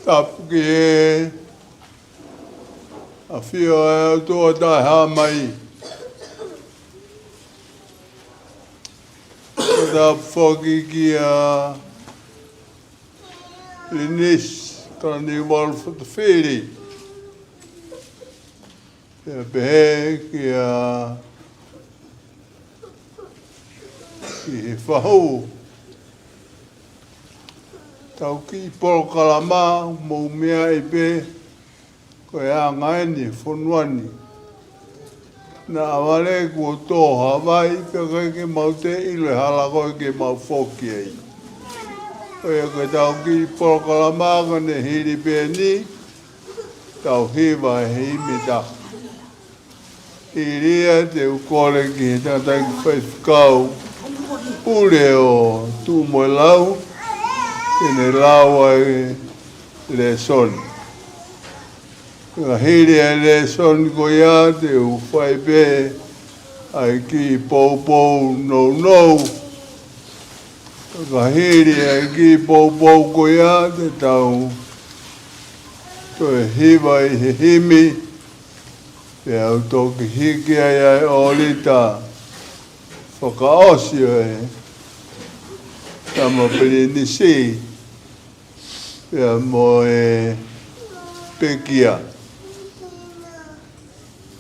Tapke a fio to da ha mai da fogi ki a Highness Kalaniuvalu Fotofili e be ki a ki fahu tau ki polo kalama mo mea e pe ko e a ngaini fonuani na awale ko to Hawaii pe ke maute ile hala ko ke mau foki ai o e ko tau ki polo kalama ko ne hiri pe ni tau hiwa hei me ta iria te ukole ki tata ki whaifukau ure o tu mo lau Kene lawa le son. Ka hiri le son ko ia te u whai pe ai ki pou pou no no. Ka hiri ai ki pou pou ko ia te tau. To e hiwa i he himi. Pe au toki hiki ai olita. Faka'osi e. Tama pili nisi. Pea mo e pekia.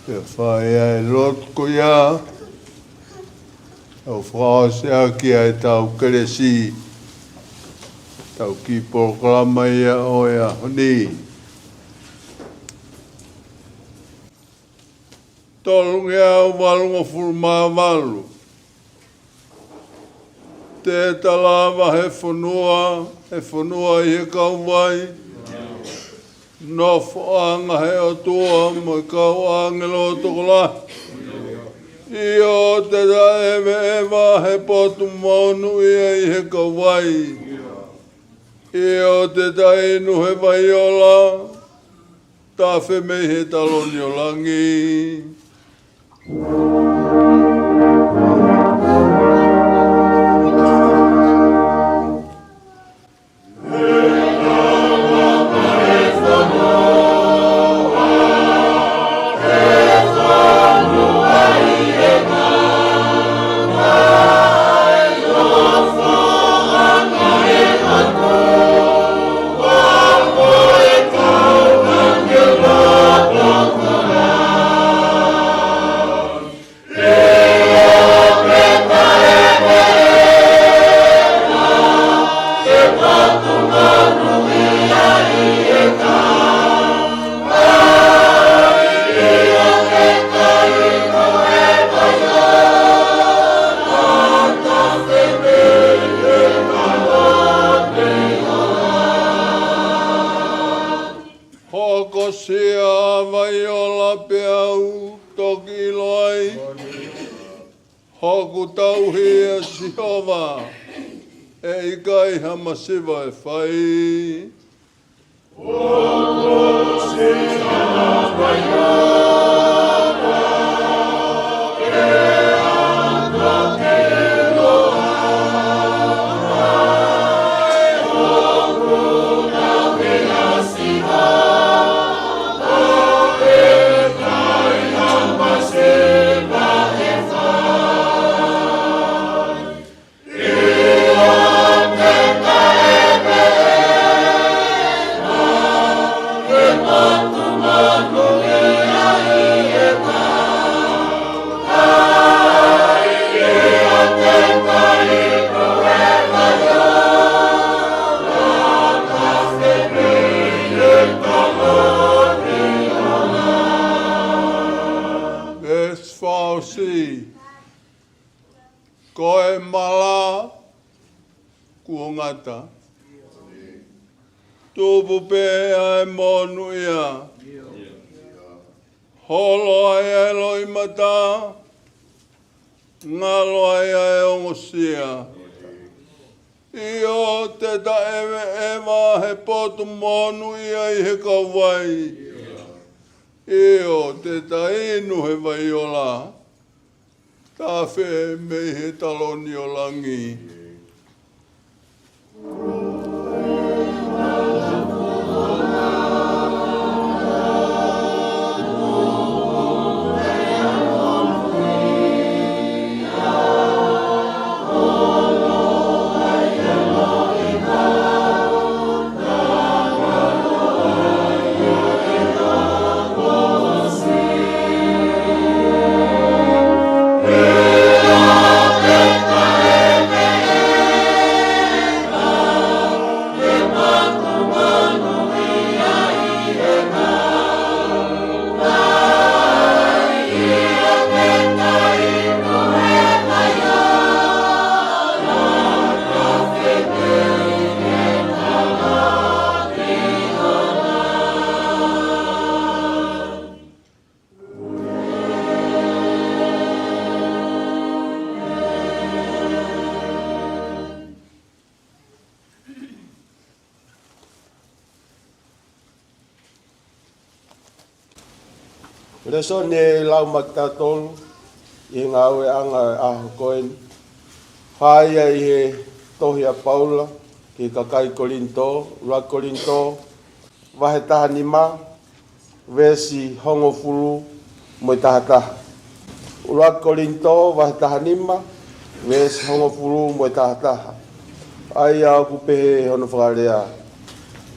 Pea whae ai lot ko ia. Au whaose aki ai tau keresi. Tau ki proklama ia o ia honi. Tolungi au walunga furuma walu. Te talawa he whanua i he kauwai. Nofo anga he o tua mo i kau angelo tokola. I o te da ewa he potu maunu ia i he kauwai. I o te da inu he vaiola. Ta whi mei he taloni o Langi. Oh, Hoku tauhi a Jehova, e ikai hamasiva e whai. Hoku sihana waiawa, e anga te loa, hoku tauhi a siva, o e kai hamasiva e whai. Koe mala kuongata. Tupu pe ai monu ia. Holo ai ai loi mata. Ngalo ai ai ongosia. Io te ta ewa he potu monu ia I he kawai. Io te ta inu he vaiola. Tā whē mei he taloni o Langi. Leso ne lau maktatol I ngā ue anga aho koen. Whaia I he tohia Paula ki kakai Korinto, Rua Korinto, wahe taha nima, vesi hongo fulu mo tahataha. Rua Korinto, wahe taha nima, vesi hongo fulu mo tahataha. Ai au kupehe hono whakarea.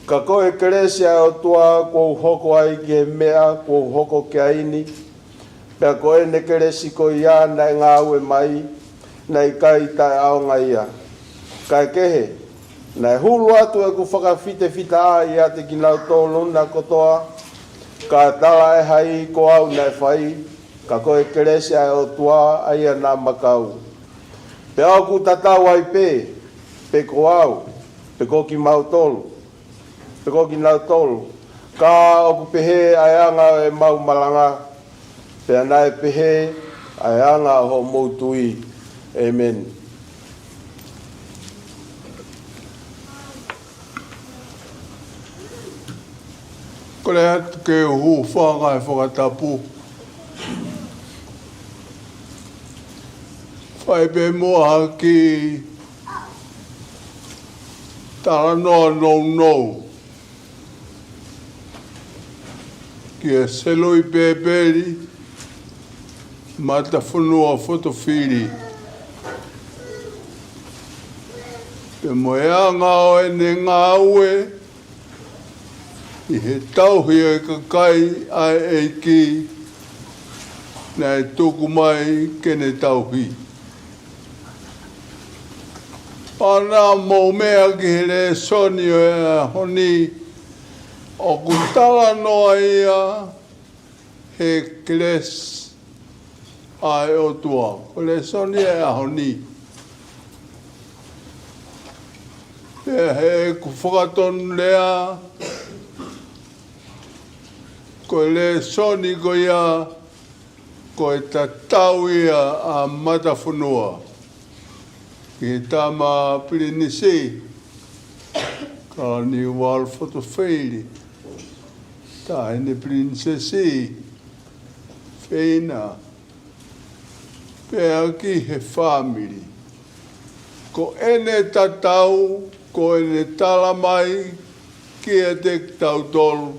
Ka koe keresia o tua kou hoko ai ki he mea, kou hoko ki aini. Pea koe ne keresi ko ia nai ngā ue mai, nai kai tai ao ngaia. Kai kehe, nai hulu atu e ku whakawhite whita a ia te kinau tōluna kotoa, ka tala e hai ko au nai whai, ka koe keresia o tua aia nā makau. Pea au ku tatau ai pe ko au, pe ko ki mau tolu. Pe ko ki nau tolu, ka oku pehe ai anga e mau malanga, pe anai pehe ai anga ho moutui. Amen. Kore atu ke hu whanga e whakatapu. Whai pe moa ki tara noa nou. Ki e Seluipepeli Matafonua Fotofili. Pe moea ngā oe ne ngā ue I he tauhi e kakai ai eiki na e tuku mai kene tauhi. Pana mō mea ki he le soni o e honi o kutala noa ia he kles ai o tua. O le soni e honi. He ku whakatonu lea ko le soni ko ia ko e tatau ia a Matafonua. Ki tama pirinisi, Kalaniuvalu Fotofili, ta ene prinsesi, Ofeina, pea ki he family. Ko ene tatau, ko ene talamai, ki e te tau tolu.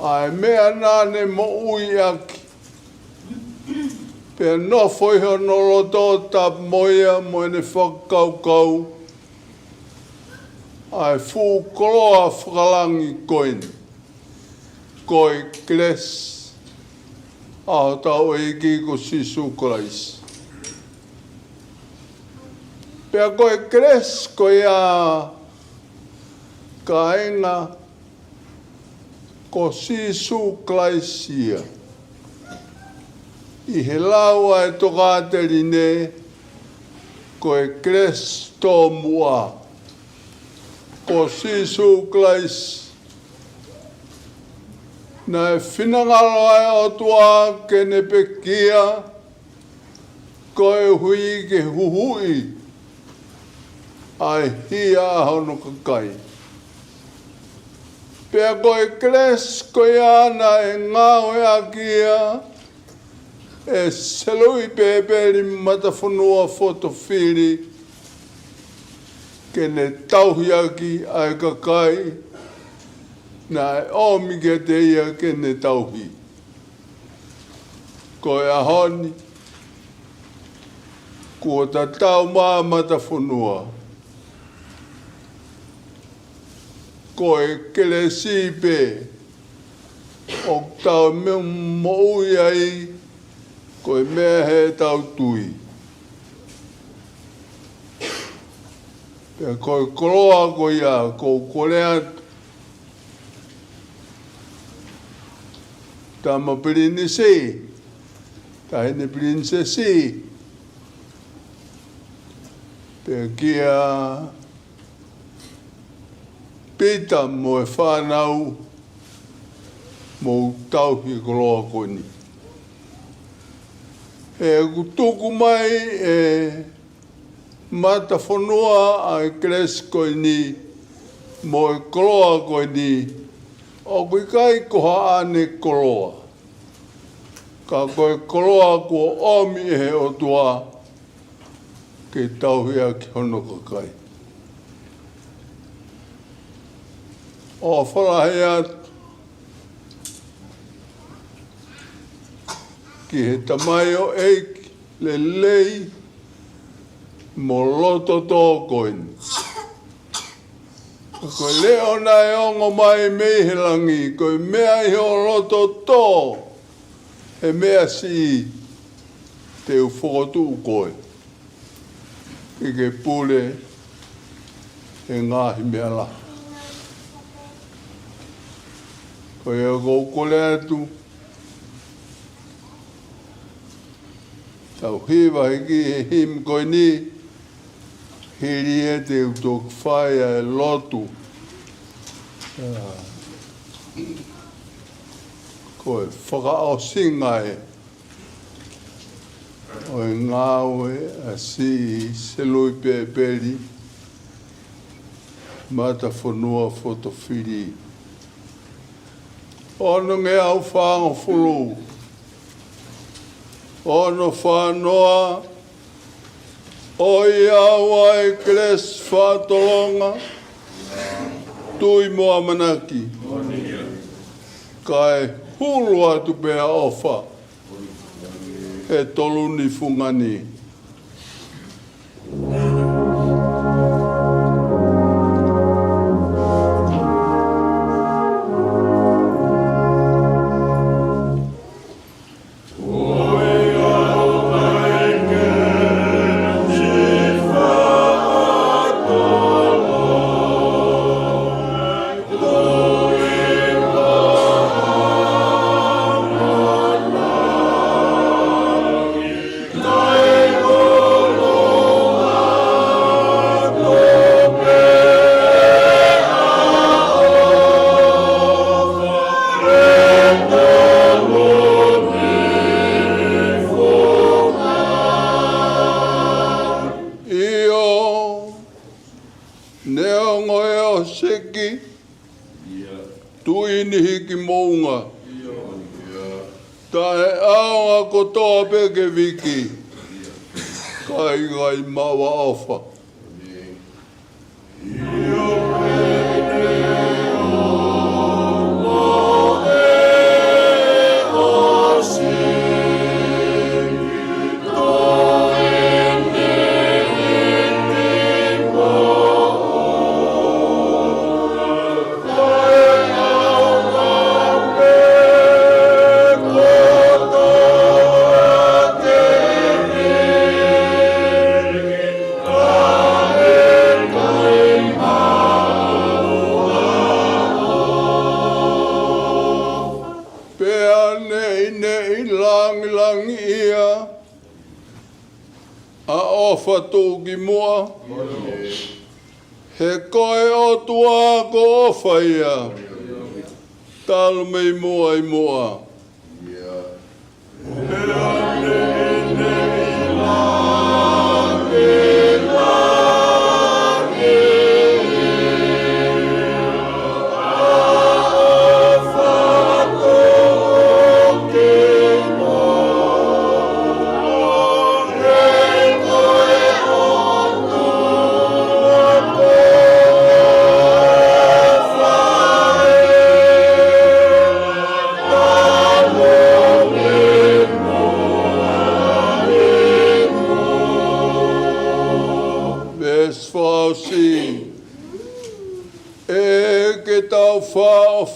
Ai mea nane mo ui aki. Pea no foi hono loto ta moia mo ene whakaukau. Ai fu koloa whakalangi koin. Koi kles. Aho tau e ki ko sisu krais. Pea koi kles koi a kaenga ko sisu klaisia. I he laua e toka terine ko e kres tō mua. Ko sisu klais. Na e whinangalo ai o tua ke ne pekia ko e hui ke huhui. Ai hia hono kakai. Pea ko e kres ko ana e ngau e akia e Seluipepeli Matafonua Fotofili ke ne tauhi aki ai kakai na e omi ke te ia ke ne tauhi. Ko e ahoni kua tatau maa Matafonua. Ko e kele sipe o tau me mo ai ko e mea he tau tui. Pea ko e koloa ko ia ko kolea tama pirinisi ta hene prinsesi pea kia pita mo e whanau mo tauhi koloa koni. E kutuku mai e Matafonua a e kres koini mo e koloa koini o kui kai koha ane koloa. Ka koe koloa kua omi e he o tua ke tauhi a ki hono kakai. O whalahe atu ki he tamai o eiki le lei mo loto tō koini. Koe leo na e ongo mai mei he langi, koe mea i o loto tō he mea si te ufotu koe. I ke pule e ngahi mea la. Koe e kou kole atu. Tau hiwa hiki he him koe ni. Hiri e te utok whai e lotu. Koe Faka'osi ngai. O e ngāwe a si Seluipepeli Matafonua Fotofili. Ono nge au whaanga fulu. Ono whanoa. O ia wai kres whatolonga. Tui moa manaki. Kai hulu atu pea ofa. E tolu ni fungani. Langi, hiki, tuini hiki mounga. Tae aonga kotoa peke viki, kai gai mawa ofa. Langi ia a ofa tōki mua he koe o tua ko ofa ia talu mei mua i mua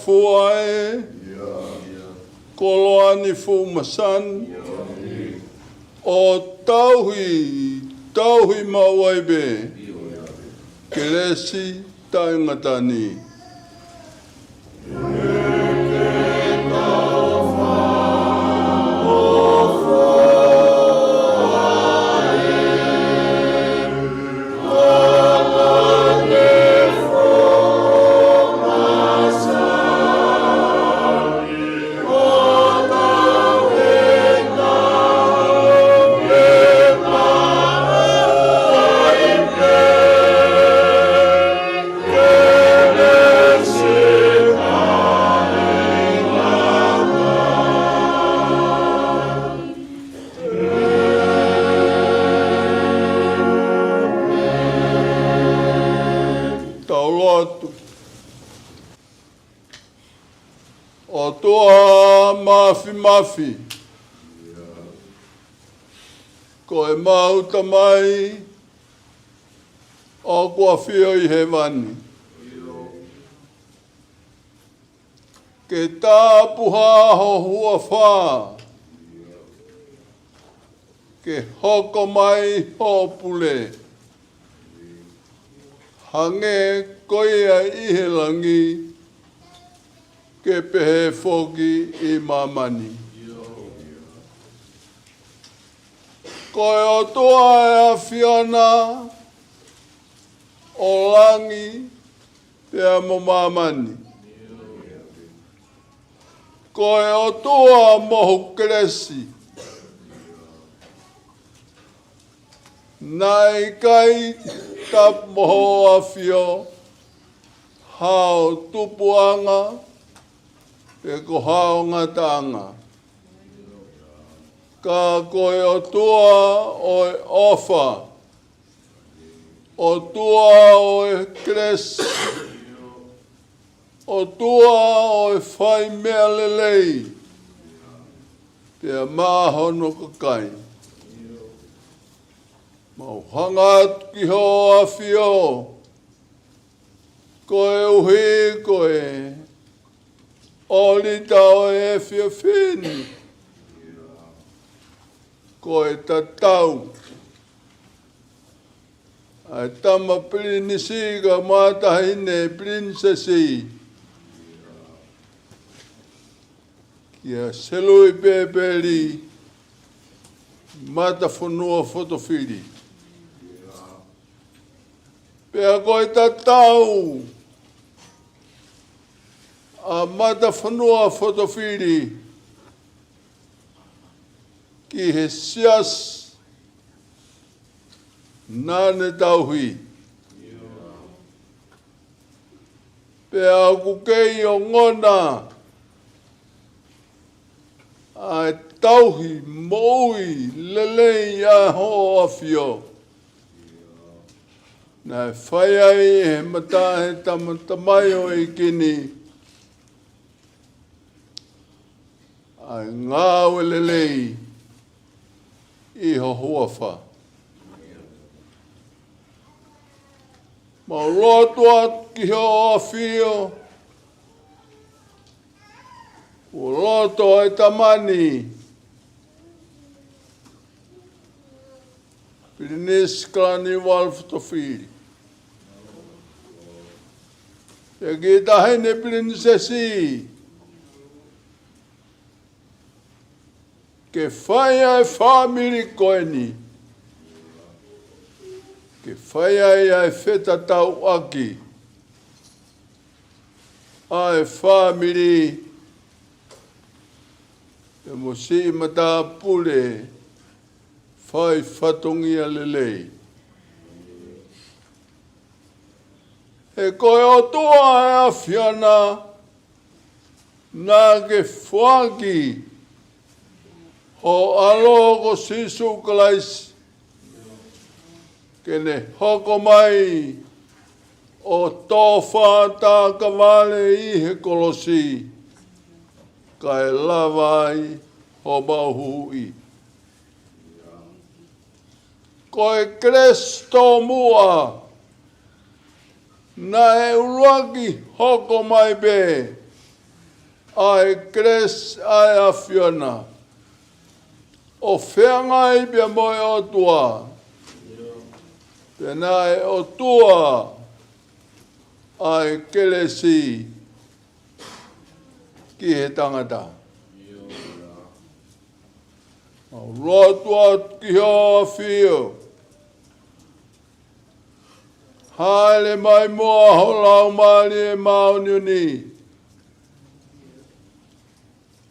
Fuae koloani fumasan o tauhi mawaibe kelesi taingatani o toa mafi ko e mauta mai o kua whio i he wani ke tāpuha ho hua whā ke hoko mai ho pule hange koia i he langi ke pehe foki i mamani. Koe o toa e a whiona o langi te amo mamani. Koe o toa mohu kresi. Nai kai tap moho a whio hao tupuanga e ko hao ngatanga. Ka koe o tua o e ofa, o tua o e kres, o tua o e whai mea lelei, te a māhono kakai. Mau hangat ki ho a whio, koe uhi koe, oli tau e whio whini. Koe tatau. Ai tama prinisi ka mātahine princesi. Kia Seluipepeli Matafonua Fotofili. Pea koe tatau. A Matafonua Fotofili. Ki he sias nane tauhi. Pea kukei o ngona. Ai tauhi moui lelei a ho afio. Na whai ai he mata he tamatamai o i kini. Ai ngā welelei i ho huafa. Ma roto at ki ho afio. O roto e tamani. Highness Kalaniuvalu Fotofili. E ki tahine princesi. Ke whai ai family koeni. Ke whai ai wheta tau aki. Ai family. E mo si mata pule. Whai whatongi a lelei. E koe o toa e a whiana. Nā ke whaki. O alogo sisu kalais. Kene hoko mai. O tōwha tā kawale i he kolosi. Kai lawai ho mauhui. Koe kresto mua. Na e uruaki hoko mai be. Ai kres ai a whiana. O whengai pia moe o tua. Pena e o tua. Ai kelesi. Ki he tangata. Au rotua ki hoa whio. Haele mai moa ho lau mali e mauniuni.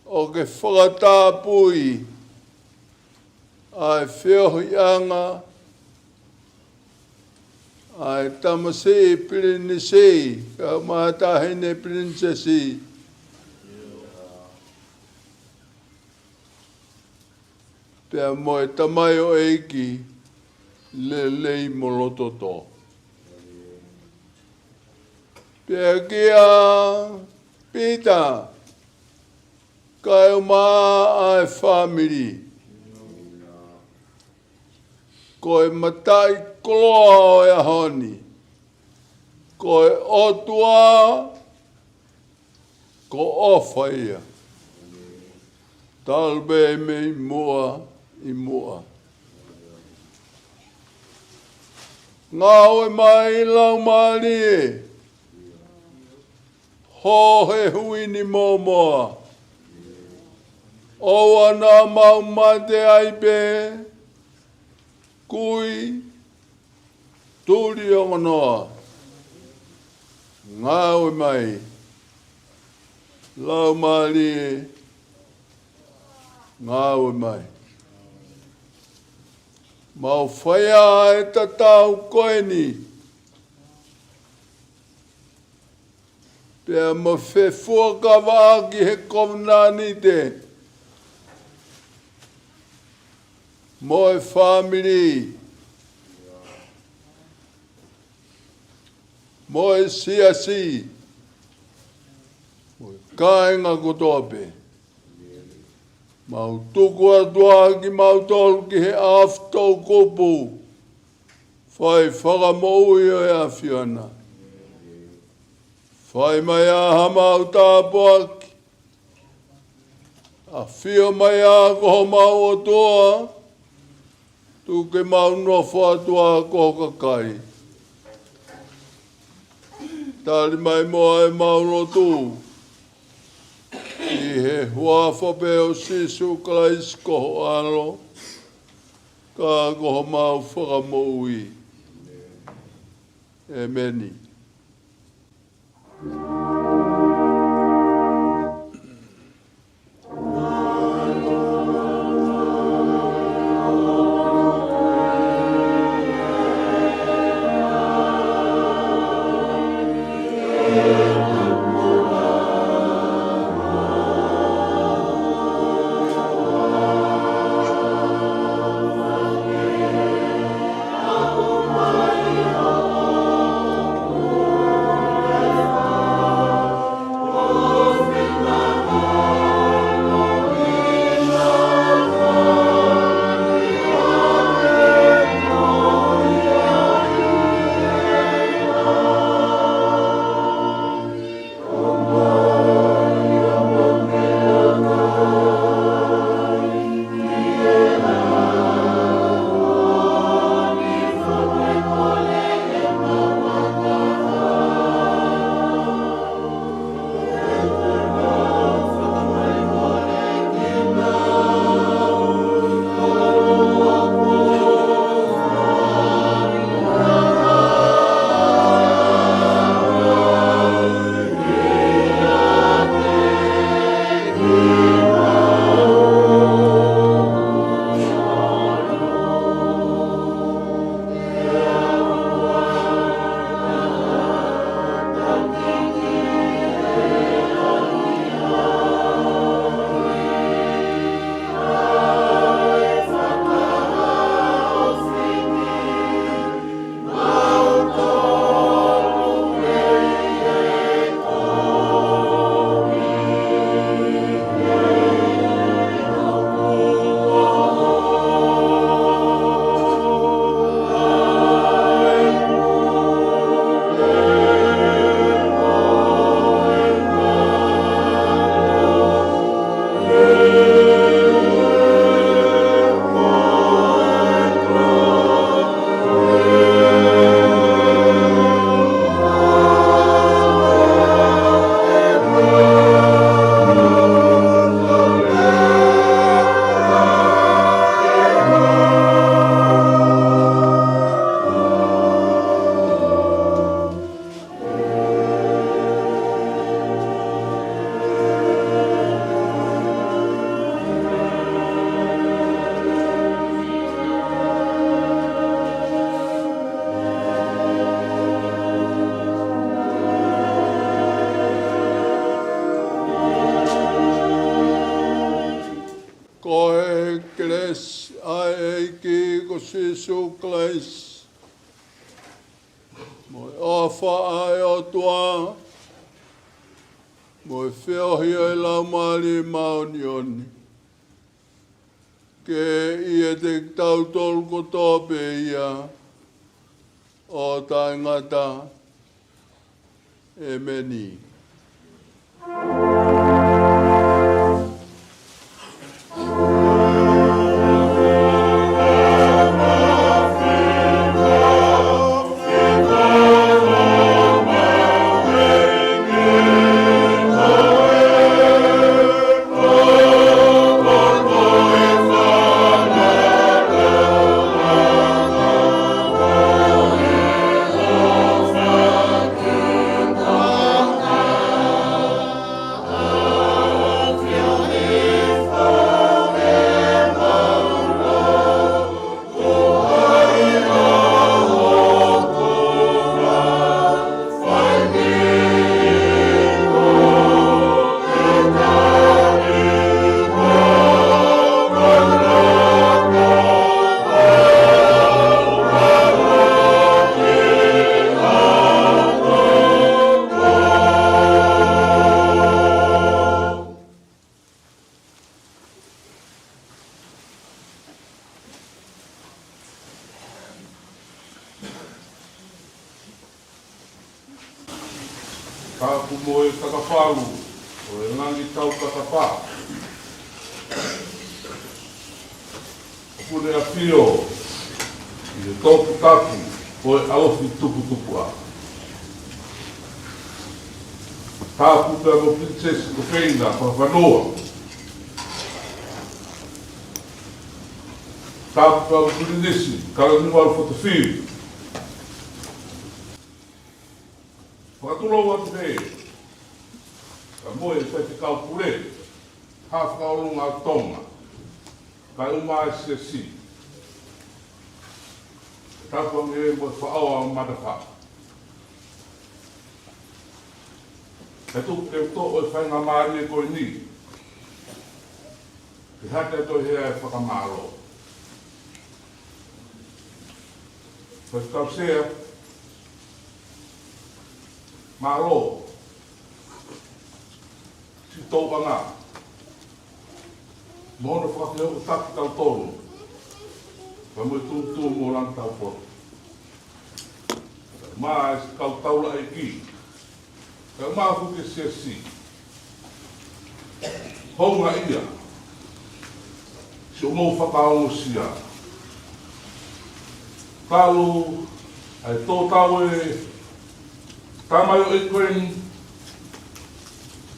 O ke whakatāpui. Ai whiohi anga. Ai tamasi pirinisi. Ka mātahine princesi. Pea moe tamai o eiki. Lelei molototo. Pea kia pita. Kai o maa ai family. Koe matai koloa o e honi. Koe otua. Ko Ofeina. Talbe me i mua. Ngau e mai lau mali e. Ho he huini momoa. O ana mau mate ai pe. Kui. Turi o ngonoa. Ngau e mai. Lau mali e. Ngau e mai. Mau whaia e tatau koeni. Pea mo whewhua ka wāki he komnani te. Moe family. Moe siasi. Moe kāinga kotope. Mau tuku atua ki mau tolu ki he aftou kupu. Whai whakamoui o e a whiana. Whai mai a hamau tāpuaki. A whio mai a koho mau o toa. Tu ke mau nofo atua koho kakai. Tali mai moa e mau rotu. I he huafa pe o sisu kalais koho alo. Ka koho mau whakamoui. E meni. Amen. Faka'eiki ko Jesu Christ. Mo ofa ai o tua. Mo whiohi ai lau mali maunioni. Ke ia te tau tolu ko tōpe ia. O tai ngata. Emeni. Kapu mo e Fakafanua, o e Langi tau kakapā. Pune a whio, i e tōpu tapu, o e alofi tupu a. Tapu pēr mo princesi Ofeina, Fakafanua. Tapu pēr mo kurinisi, Kalaniuvalu Fotofili. Whakatulou atu hei, ka moe e whai te kau pure, hawhakaolunga a Tonga, kai umai si. Tapuangi e mo whaaoa o Matafonua. He tuku te tō o e whainga maari e koe ni, te hata e toi hea e whakamaro. Whai kau sea, Malo, si tōpanga, mohono whakateo o taki tau tōru, ka mo e tūtū mō lang tau poto. Mā e si kau taula e ki, ka mā fuke si. Honga ia, si o mō whakaongosia. Kalu, ai tō tau e, Tamai o e koe ni,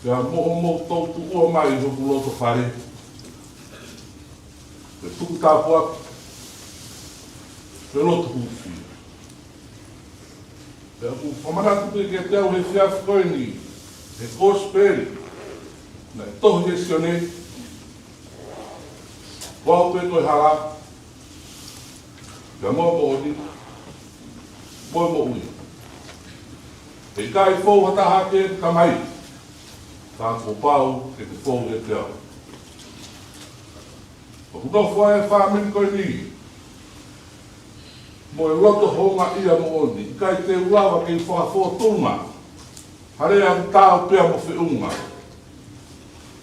kia moho tau tu ua mai i hoku loto whare. Ke tuku tāpua, ke loto huwhi. Ke aku whamanatu te ke te au he whiawhi koe ni, he kōsperi, na e tohu he sione, wau pe koe hala, kia moa mo odi, moe mo ui. E kai fōu hataha ke kamai, ka kōpau ke te fōu e te au. O kutofu e whāmeni koe ni, mo e loto honga ia mo oni, i kai te ulawa ke i whakafōtunga, harea tāu pēr mo whiunga,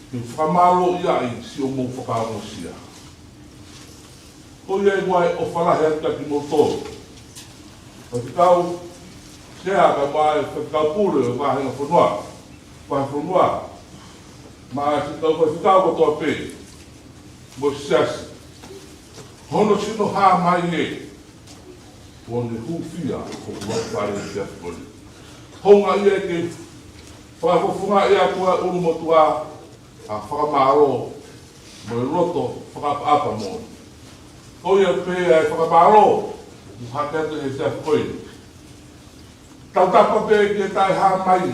ki whakamalo ia i si o mō whakamosia. Ko iei wai o whalahe ata ki mō tōru. O te kau, Sea ka mai whakau pūre o mahenga whanua, whanua, ma si tau whakau ko toa pē, mo siasi. Hono sino hā mai e, o ne hūwhia o whare i te apikoni. Honga ia ke whakafofunga ia kua unu motua a whakamaro mo e roto whakapapa mōni. Ko ia pē e whakamaro, mu hatete e te apikoni. Tau tapa pē ke tai hā mai,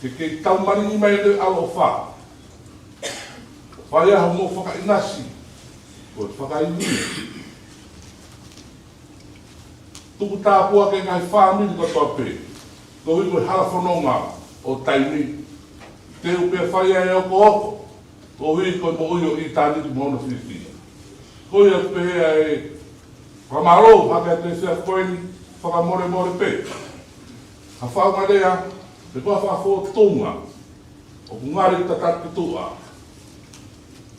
ke tau maringi mai le alo wha. Whai aho mō whakainasi, o whakaini. Tuku tāpua ke ngai whāmini katoa pē, ko hui koe harafononga o taini. Te upe whai e o ko oko, ko hui koe mo uio i tāni ki mono whiwhia. koia pehea e whamaro, haka te sea koeni, whakamore more pe. Ha whaungarea, te kua whafo Tonga, o kungari tataki tua.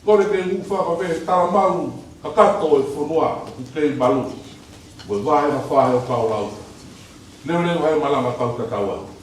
Kore ke ngu whakape taramaru, kakato e whanua, o kei malu. Koe wahe na whahe o kaulau. Leo leo hai malanga kau kataua.